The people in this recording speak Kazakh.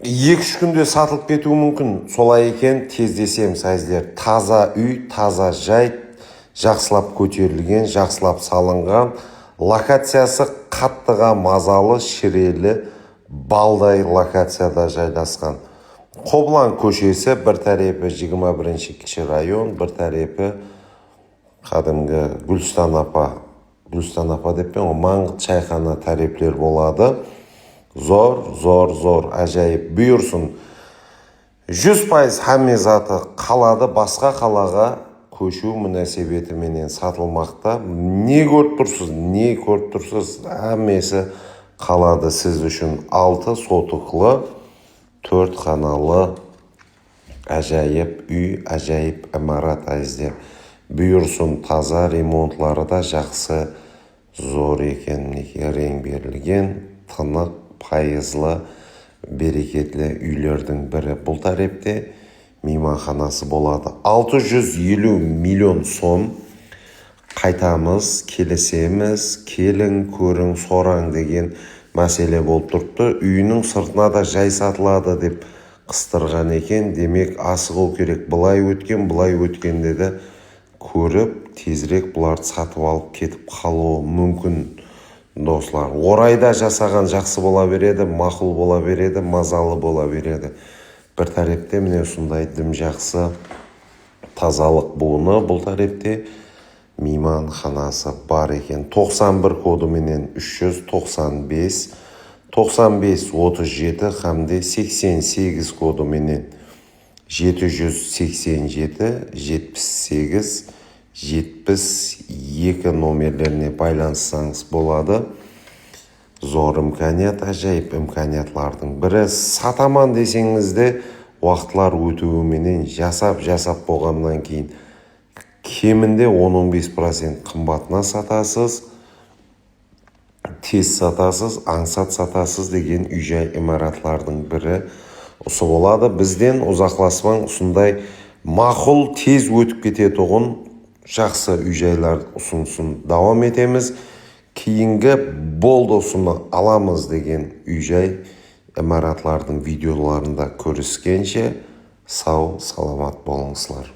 2-3 күнде сатылып кетуі мүмкін. Солай екен, тездесем сәздер. Таза үй, таза жай, жақсылап көтерілген, жақсылап салынған. Локациясы қаттыға мазалы, шірелі, балдай локацияда жайласқан. Қобылан көшесі, бір тарепі 21-ші кіші район, бір тарепі қадымғы Гүлстан апа деппен, Маңғыт чайхана тареплер болады. Зор, әжайып бұйырсын. 100% хамме заты қалады, басқа қалаға көшу мүнәсебеті менен сатылмақта. Не көріп тұрсыз? Әмесі қалады сіз үшін 6 сотықлы, 4 қаналы әжайып үй, әжайып әмарат әздер. Бұйырсын, таза ремонтлары да жақсы, зор екен, рең берілген, тынық, пайызлы, берекетлі үйлердің бірі. Бұл тарепте мейманханасы болады. 650 миллион сом. Қайтамыз, келесеміз, келін, көрің, сораң деген мәселе болып тұрыпты. Үйінің сыртына да жай сатылады деп қыстырған екен. Демек, асығу керек. Бұлай өткен деді. Көріп, тезірек бұларды сатып алып кетіп қалуы мүмкін. Достар, орайда жасаған жақсы бола береді, мақұл бола береді, мазалы бола береді. Бір тарепте міне осындай дым жақсы тазалық буыны, бұл тарепте мейманханасы бар екен. 91 коды менен 395, 9537 хамде 88 коды менен 787 78 72 номерлеріне байланыссаңыз болады. Зор имканият, ажайып имканиятлардың бірі. Сатаман десеңізде уақытлар өтуіменен жасап болғаннан кейін кемінде 10-15% қымбатына сатасыз, тез сатасыз, аңсат сатасыз деген үй-жай имаратлардың бірі осы болады. Бізден ұзақласпаң, ұсындай мақұл, тез өтіп кететұғын жақсы үй-жайлар ұсынсын давам етеміз. Кейінгі болды ұсыны аламыз деген үй-жай имаратлардың видеоларында көріскенше сау, саламат болыңызлар.